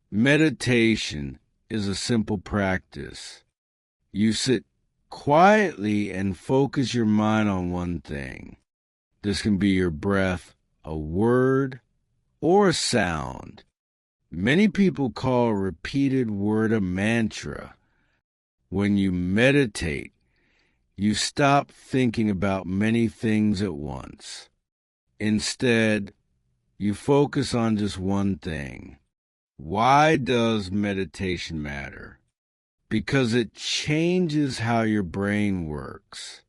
Meditation is a simple practice. You sit quietly and focus your mind on one thing. This can be your breath, a word, or a sound. Many people call a repeated word a mantra. When you meditate, you stop thinking about many things at once. Instead, you focus on just one thing. Why does meditation matter? Because it changes how your brain works.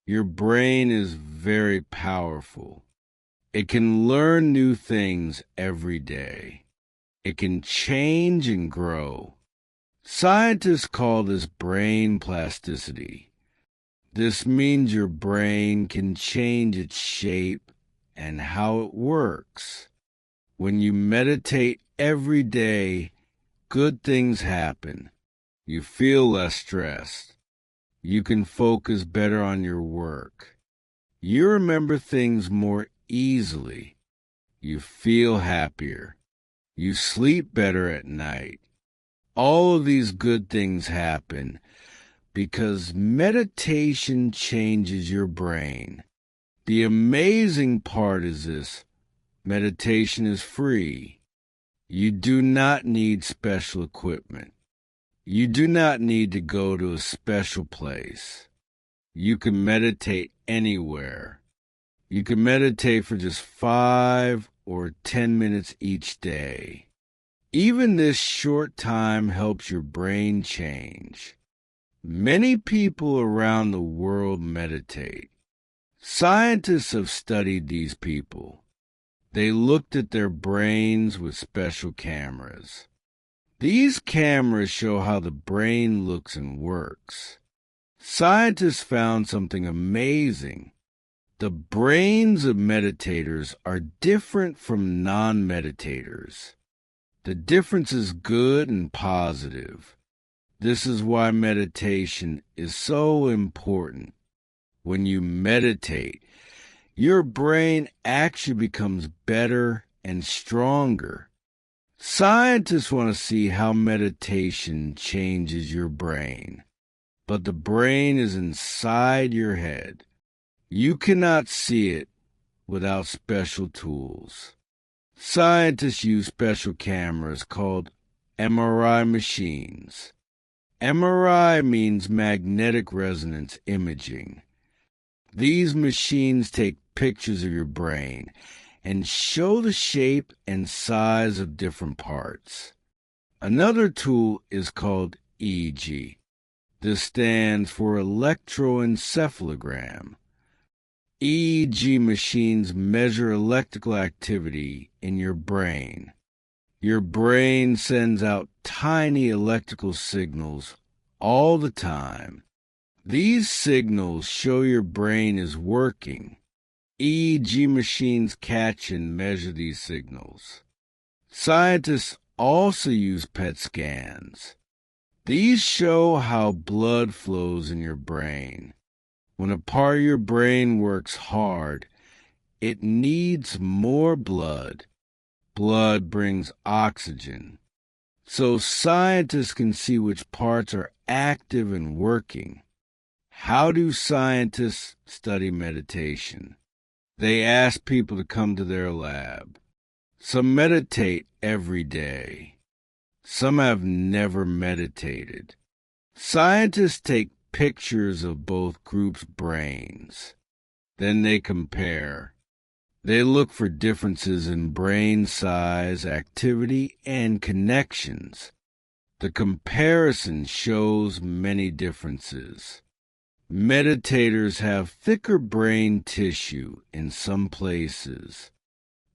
Your brain is very powerful. It can learn new things every day. It can change and grow. Scientists call this brain plasticity. This means your brain can change its shape and how it works. When you meditate every day, good things happen. You feel less stressed. You can focus better on your work. You remember things more easily. You feel happier. You sleep better at night. All of these good things happen because meditation changes your brain. The amazing part is this: meditation is free. You do not need special equipment. You do not need to go to a special place. You can meditate anywhere. You can meditate for just 5 or 10 minutes each day. Even this short time helps your brain change. Many people around the world meditate. Scientists have studied these people. They looked at their brains with special cameras. These cameras show how the brain looks and works. Scientists found something amazing. The brains of meditators are different from non-meditators. The difference is good and positive. This is why meditation is so important. When you meditate, your brain actually becomes better and stronger. Scientists want to see how meditation changes your brain. But the brain is inside your head. You cannot see it without special tools. Scientists use special cameras called MRI machines. MRI means magnetic resonance imaging. These machines take pictures of your brain and show the shape and size of different parts. Another tool is called EEG. This stands for electroencephalogram. EEG machines measure electrical activity in your brain. Your brain sends out tiny electrical signals all the time. These signals show your brain is working. EEG machines catch and measure these signals. Scientists also use PET scans. These show how blood flows in your brain. When a part of your brain works hard, it needs more blood. Blood brings oxygen. So scientists can see which parts are active and working. How do scientists study meditation? They ask people to come to their lab. Some meditate every day. Some have never meditated. Scientists take pictures of both groups' brains. Then they compare. They look for differences in brain size, activity, and connections. The comparison shows many differences. Meditators have thicker brain tissue in some places.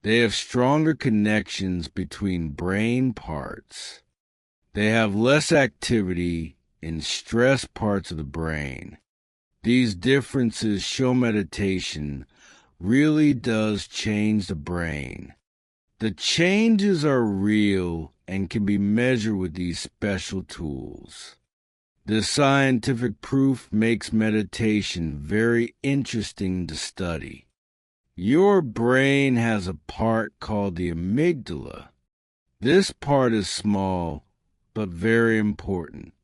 They have stronger connections between brain parts. They have less activity in stressed parts of the brain. These differences show meditation really does change the brain. The changes are real and can be measured with these special tools. This scientific proof makes meditation very interesting to study. Your brain has a part called the amygdala. This part is small, but very important.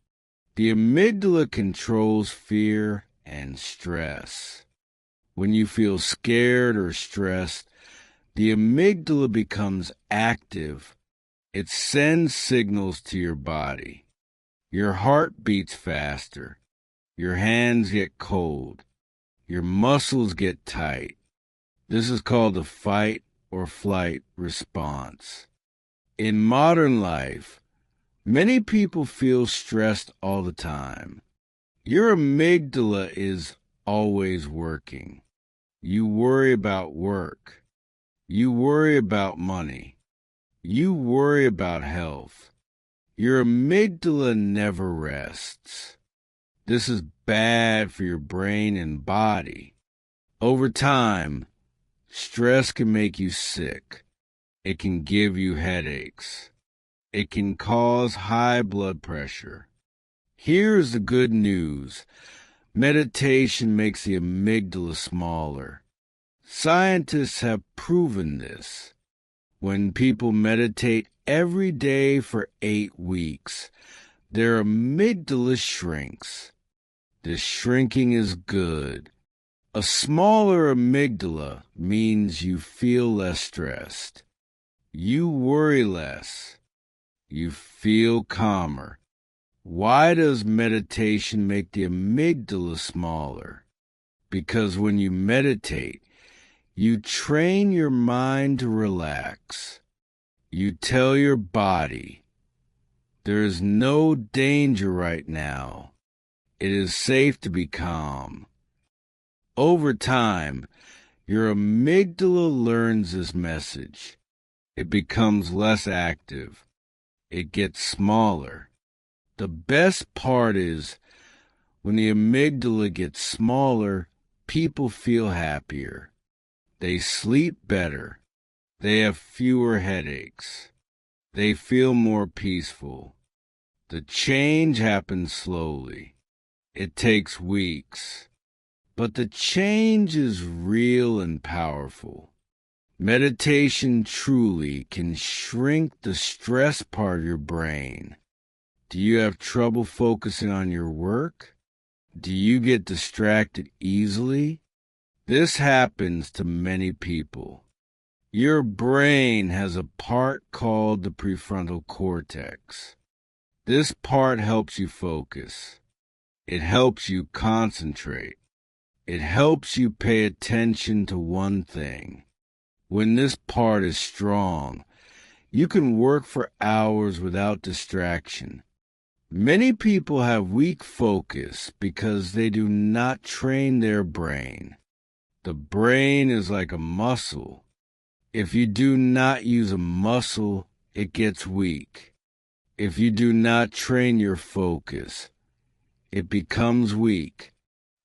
The amygdala controls fear and stress. When you feel scared or stressed, the amygdala becomes active. It sends signals to your body. Your heart beats faster. Your hands get cold. Your muscles get tight. This is called the fight or flight response. In modern life, many people feel stressed all the time. Your amygdala is always working. You worry about work. You worry about money. You worry about health. Your amygdala never rests. This is bad for your brain and body. Over time, stress can make you sick. It can give you headaches. It can cause high blood pressure. Here's the good news. Meditation makes the amygdala smaller. Scientists have proven this. When people meditate every day for 8 weeks, their amygdala shrinks. This shrinking is good. A smaller amygdala means you feel less stressed. You worry less. You feel calmer. Why does meditation make the amygdala smaller? Because when you meditate, you train your mind to relax. You tell your body, there is no danger right now. It is safe to be calm. Over time, your amygdala learns this message. It becomes less active. It gets smaller. The best part is, when the amygdala gets smaller, people feel happier. They sleep better. They have fewer headaches. They feel more peaceful. The change happens slowly. It takes weeks. But the change is real and powerful. Meditation truly can shrink the stress part of your brain. Do you have trouble focusing on your work? Do you get distracted easily? This happens to many people. Your brain has a part called the prefrontal cortex. This part helps you focus. It helps you concentrate. It helps you pay attention to one thing. When this part is strong, you can work for hours without distraction. Many people have weak focus because they do not train their brain. The brain is like a muscle. If you do not use a muscle, it gets weak. If you do not train your focus, it becomes weak.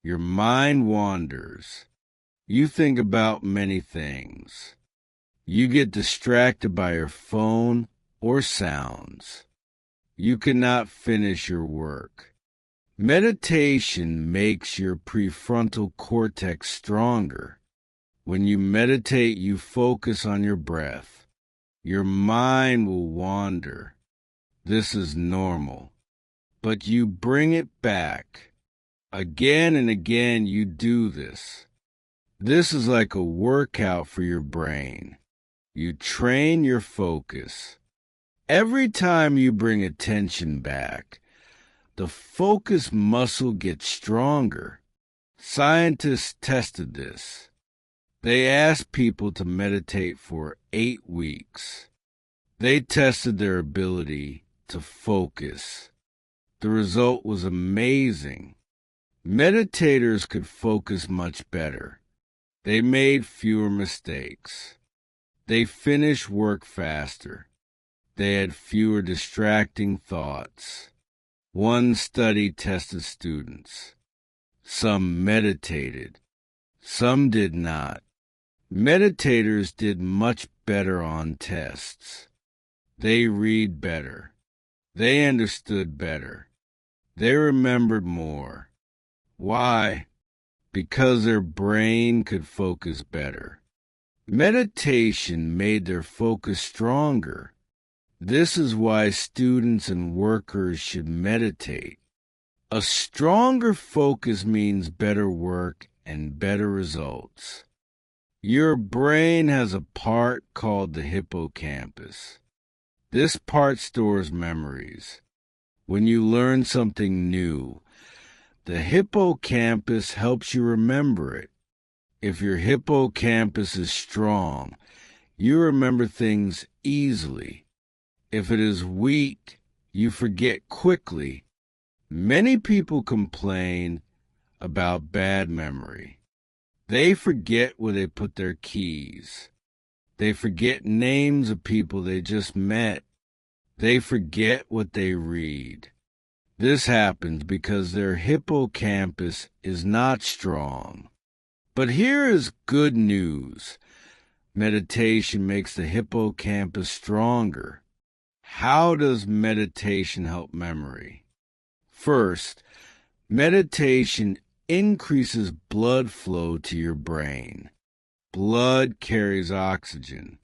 Your mind wanders. You think about many things. You get distracted by your phone or sounds. You cannot finish your work. Meditation makes your prefrontal cortex stronger. When you meditate, you focus on your breath. Your mind will wander. This is normal. But you bring it back. Again and again you do this. This is like a workout for your brain. You train your focus. Every time you bring attention back, the focus muscle gets stronger. Scientists tested this. They asked people to meditate for 8 weeks. They tested their ability to focus. The result was amazing. Meditators could focus much better. They made fewer mistakes. They finished work faster. They had fewer distracting thoughts. One study tested students. Some meditated. Some did not. Meditators did much better on tests. They read better. They understood better. They remembered more. Why? Because their brain could focus better. Meditation made their focus stronger. This is why students and workers should meditate. A stronger focus means better work and better results. Your brain has a part called the hippocampus. This part stores memories. When you learn something new, the hippocampus helps you remember it. If your hippocampus is strong, you remember things easily. If it is weak, you forget quickly. Many people complain about bad memory. They forget where they put their keys. They forget names of people they just met. They forget what they read. This happens because their hippocampus is not strong. But here is good news. Meditation makes the hippocampus stronger. How does meditation help memory? First, meditation increases blood flow to your brain. Blood carries oxygen.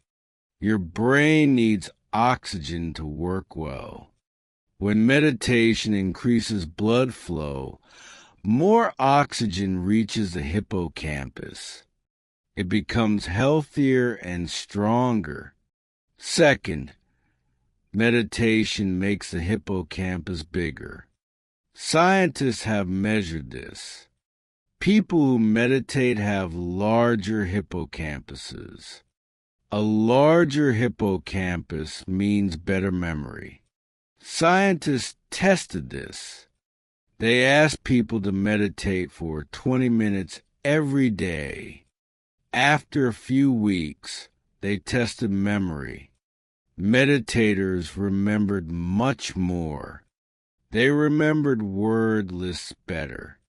Your brain needs oxygen to work well. When meditation increases blood flow, more oxygen reaches the hippocampus. It becomes healthier and stronger. Second, meditation makes the hippocampus bigger. Scientists have measured this. People who meditate have larger hippocampuses. A larger hippocampus means better memory. Scientists tested this. They asked people to meditate for 20 minutes every day. After a few weeks, they tested memory. Meditators remembered much more. They remembered word lists better.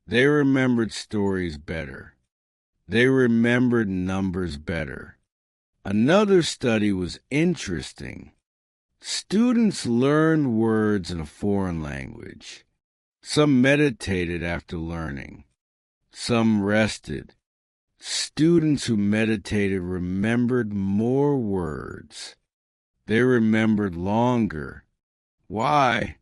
They remembered stories better. They remembered numbers better. Another study was interesting. Students learned words in a foreign language. Some meditated after learning. Some rested. Students who meditated remembered more words. They remembered longer. Why?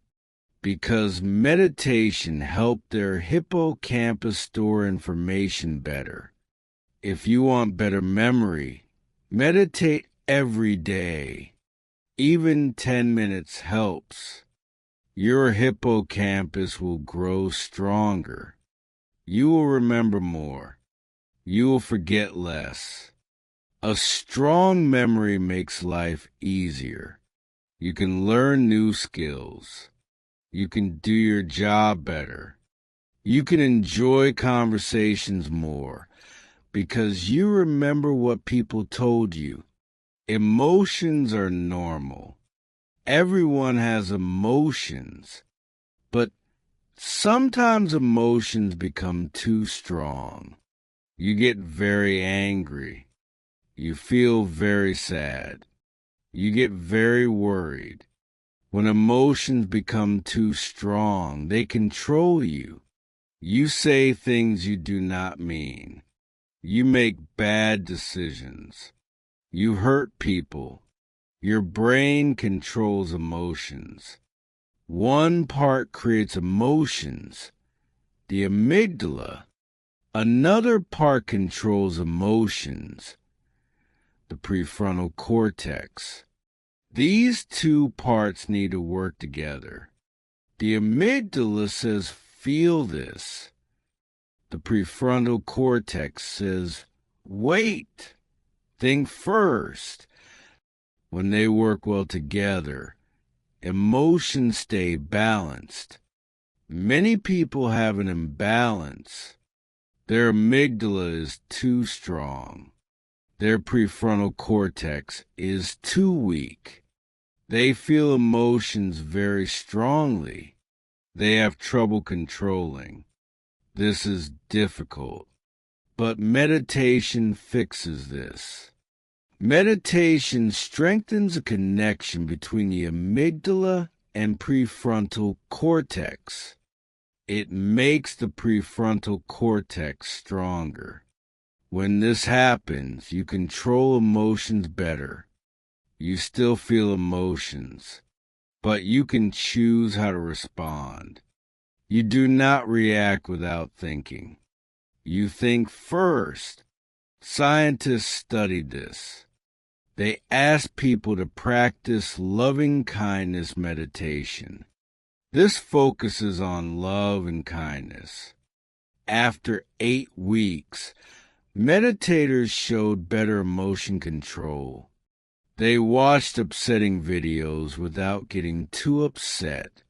Because meditation helped their hippocampus store information better. If you want better memory, meditate every day. Even 10 minutes helps. Your hippocampus will grow stronger. You will remember more. You will forget less. A strong memory makes life easier. You can learn new skills. You can do your job better. You can enjoy conversations more because you remember what people told you. Emotions are normal. Everyone has emotions, but sometimes emotions become too strong. You get very angry. You feel very sad. You get very worried. When emotions become too strong, they control you. You say things you do not mean. You make bad decisions. You hurt people. Your brain controls emotions. One part creates emotions, the amygdala. Another part controls emotions, the prefrontal cortex. These two parts need to work together. The amygdala says, feel this. The prefrontal cortex says, wait, think first. When they work well together, emotions stay balanced. Many people have an imbalance. Their amygdala is too strong. Their prefrontal cortex is too weak. They feel emotions very strongly. They have trouble controlling. This is difficult. But meditation fixes this. Meditation strengthens a connection between the amygdala and prefrontal cortex. It makes the prefrontal cortex stronger. When this happens, you control emotions better. You still feel emotions, but you can choose how to respond. You do not react without thinking. You think first. Scientists studied this. They asked people to practice loving kindness meditation. This focuses on love and kindness. After 8 weeks, meditators showed better emotion control. They watched upsetting videos without getting too upset.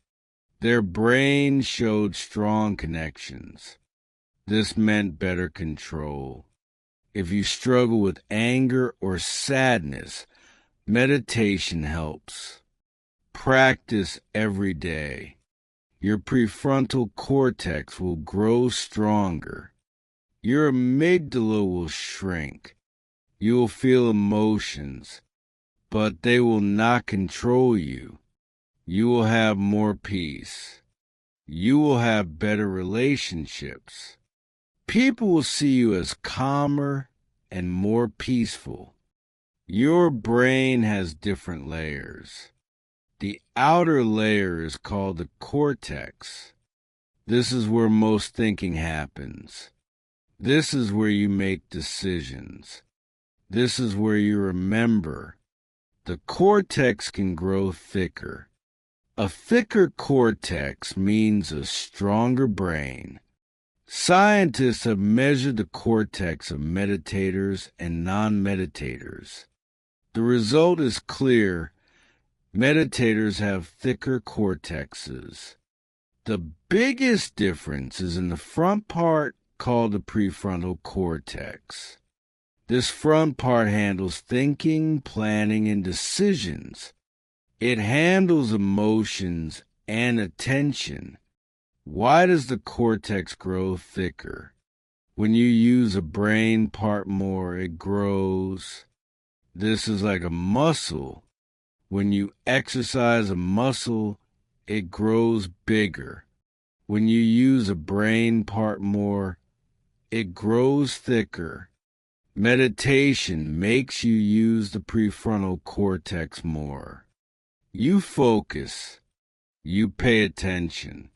Their brain showed strong connections. This meant better control. If you struggle with anger or sadness, meditation helps. Practice every day. Your prefrontal cortex will grow stronger. Your amygdala will shrink. You will feel emotions, but they will not control you. You will have more peace. You will have better relationships. People will see you as calmer and more peaceful. Your brain has different layers. The outer layer is called the cortex. This is where most thinking happens. This is where you make decisions. This is where you remember. The cortex can grow thicker. A thicker cortex means a stronger brain. Scientists have measured the cortex of meditators and non-meditators. The result is clear. Meditators have thicker cortexes. The biggest difference is in the front part called the prefrontal cortex. This front part handles thinking, planning, and decisions. It handles emotions and attention. Why does the cortex grow thicker? When you use a brain part more, it grows. This is like a muscle. When you exercise a muscle, it grows bigger. When you use a brain part more, it grows thicker. Meditation makes you use the prefrontal cortex more. You focus. You pay attention.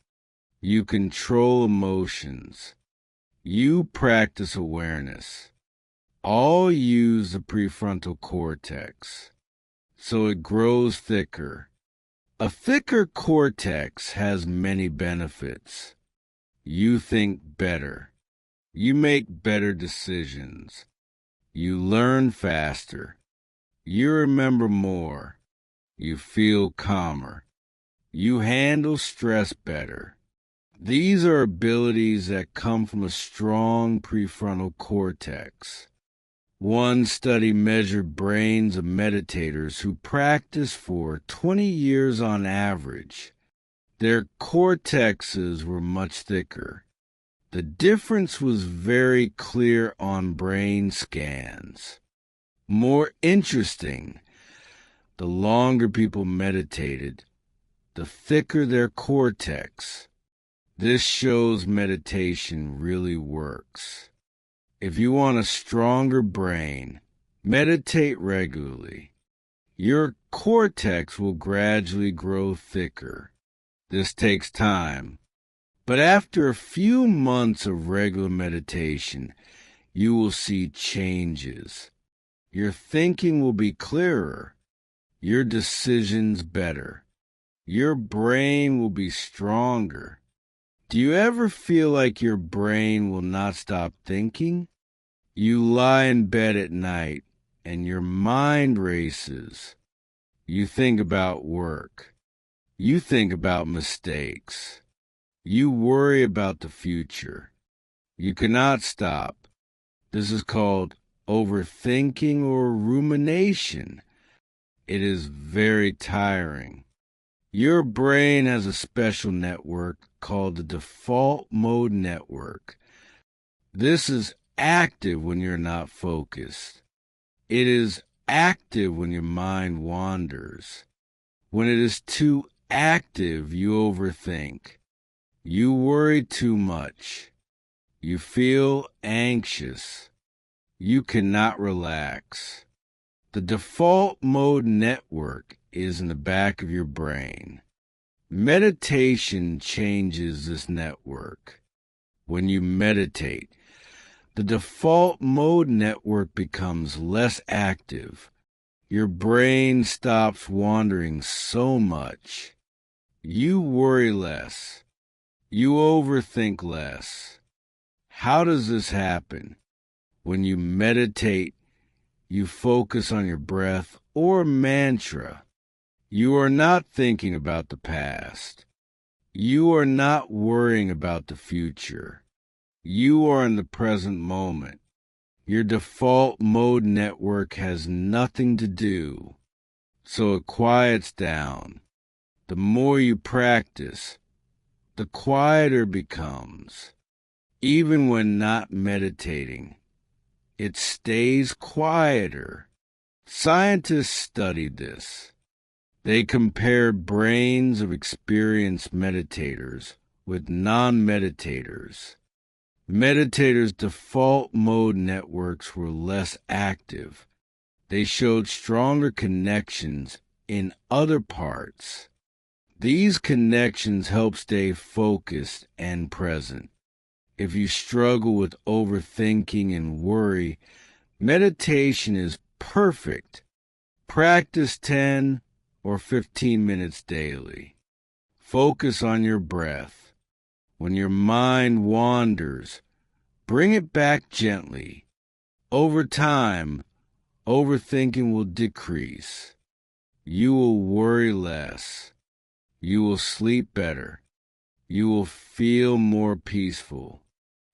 You control emotions. You practice awareness. All use the prefrontal cortex, so it grows thicker. A thicker cortex has many benefits. You think better. You make better decisions. You learn faster. You remember more. You feel calmer. You handle stress better. These are abilities that come from a strong prefrontal cortex. One study measured brains of meditators who practiced for 20 years on average. Their cortexes were much thicker. The difference was very clear on brain scans. More interesting, the longer people meditated, the thicker their cortex. This shows meditation really works. If you want a stronger brain, meditate regularly. Your cortex will gradually grow thicker. This takes time, but after a few months of regular meditation, you will see changes. Your thinking will be clearer, your decisions better. Your brain will be stronger. Do you ever feel like your brain will not stop thinking? You lie in bed at night and your mind races. You think about work. You think about mistakes. You worry about the future. You cannot stop. This is called overthinking or rumination. It is very tiring. Your brain has a special network called the default mode network. This is active when you're not focused. It is active when your mind wanders. When it is too active, you overthink. You worry too much. You feel anxious. You cannot relax. The default mode network is in the back of your brain. Meditation changes this network. When you meditate, the default mode network becomes less active. Your brain stops wandering so much. You worry less. You overthink less. How does this happen? When you meditate, you focus on your breath or mantra. You are not thinking about the past. You are not worrying about the future. You are in the present moment. Your default mode network has nothing to do, so it quiets down. The more you practice, the quieter it becomes. Even when not meditating, it stays quieter. Scientists studied this. They compared brains of experienced meditators with non-meditators. Meditators' default mode networks were less active. They showed stronger connections in other parts. These connections help stay focused and present. If you struggle with overthinking and worry, meditation is perfect. Practice 10 or 15 minutes daily. Focus on your breath. When your mind wanders, bring it back gently. Over time, overthinking will decrease. You will worry less. You will sleep better. You will feel more peaceful.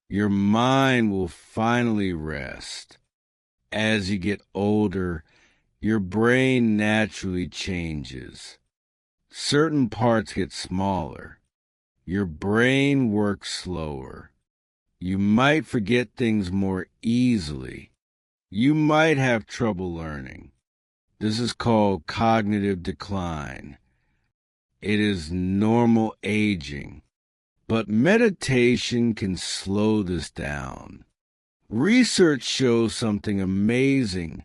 Your mind will finally rest. As you get older, your brain naturally changes. Certain parts get smaller. Your brain works slower. You might forget things more easily. You might have trouble learning. This is called cognitive decline. It is normal aging. But meditation can slow this down. Research shows something amazing.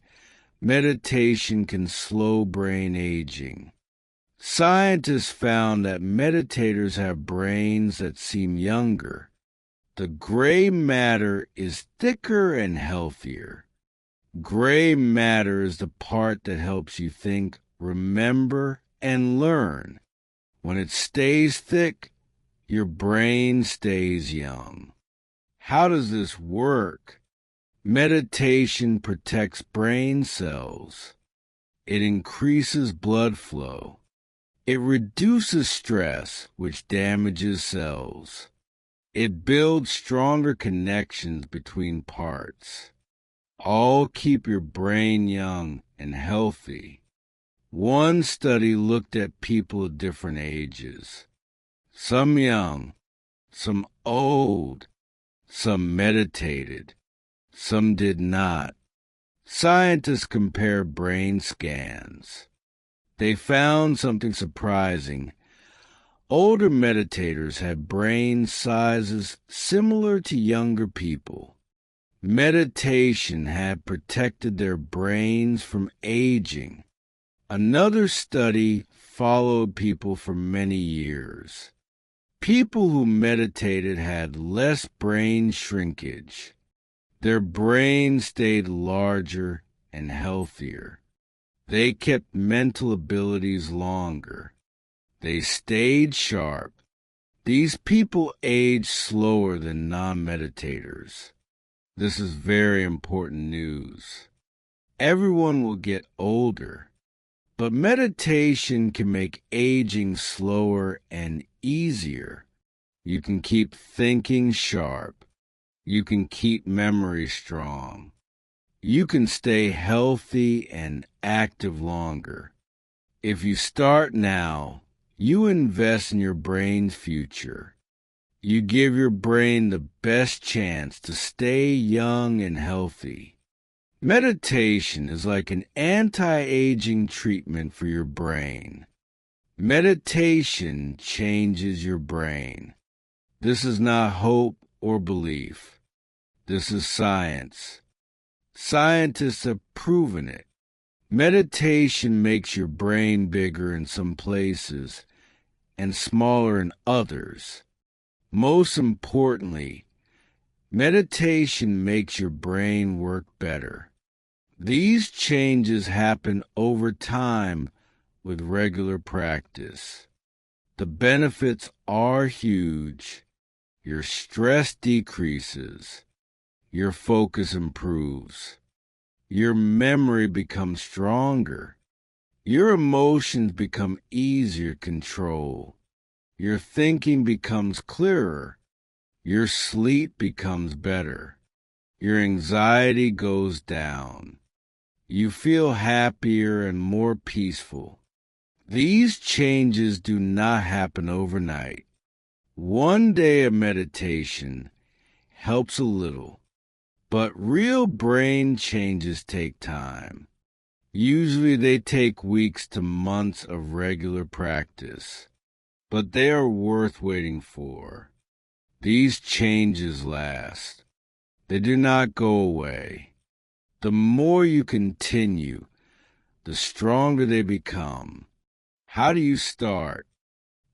Meditation can slow brain aging. Scientists found that meditators have brains that seem younger. The gray matter is thicker and healthier. Gray matter is the part that helps you think, remember, and learn. When it stays thick, your brain stays young. How does this work? Meditation protects brain cells. It increases blood flow. It reduces stress, which damages cells. It builds stronger connections between parts. All keep your brain young and healthy. One study looked at people of different ages. Some young, some old, some meditated, some did not. Scientists compared brain scans. They found something surprising. Older meditators had brain sizes similar to younger people. Meditation had protected their brains from aging. Another study followed people for many years. People who meditated had less brain shrinkage. Their brains stayed larger and healthier. They kept mental abilities longer. They stayed sharp. These people age slower than non-meditators. This is very important news. Everyone will get older, but meditation can make aging slower and easier. You can keep thinking sharp. You can keep memory strong. You can stay healthy and active longer. If you start now, you invest in your brain's future. You give your brain the best chance to stay young and healthy. Meditation is like an anti-aging treatment for your brain. Meditation changes your brain. This is not hope or belief. This is science. Scientists have proven it. Meditation makes your brain bigger in some places and smaller in others. Most importantly, meditation makes your brain work better. These changes happen over time with regular practice. The benefits are huge. Your stress decreases. Your focus improves. Your memory becomes stronger. Your emotions become easier to control. Your thinking becomes clearer. Your sleep becomes better. Your anxiety goes down. You feel happier and more peaceful. These changes do not happen overnight. One day of meditation helps a little, but real brain changes take time. Usually they take weeks to months of regular practice, but they are worth waiting for. These changes last. They do not go away. The more you continue, the stronger they become. How do you start?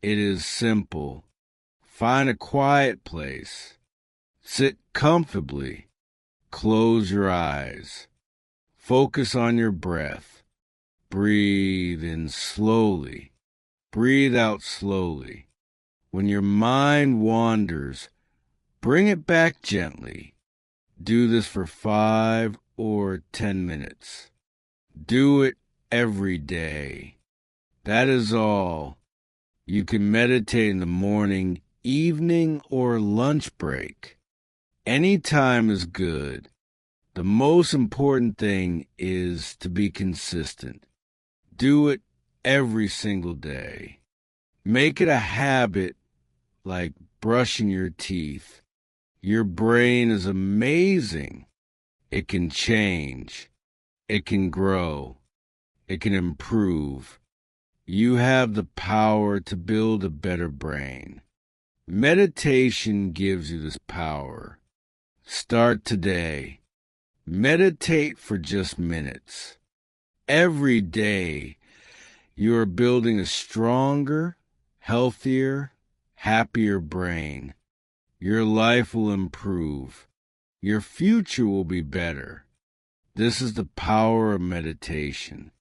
It is simple. Find a quiet place. Sit comfortably. Close your eyes. Focus on your breath. Breathe in slowly. Breathe out slowly. When your mind wanders, bring it back gently. Do this for 5 or 10 minutes. Do it every day. That is all. You can meditate in the morning, evening, or lunch break. Any time is good. The most important thing is to be consistent. Do it every single day. Make it a habit like brushing your teeth. Your brain is amazing. It can change. It can grow. It can improve. You have the power to build a better brain. Meditation gives you this power. Start today. Meditate for just minutes. Every day, you are building a stronger, healthier, happier brain. Your life will improve. Your future will be better. This is the power of meditation.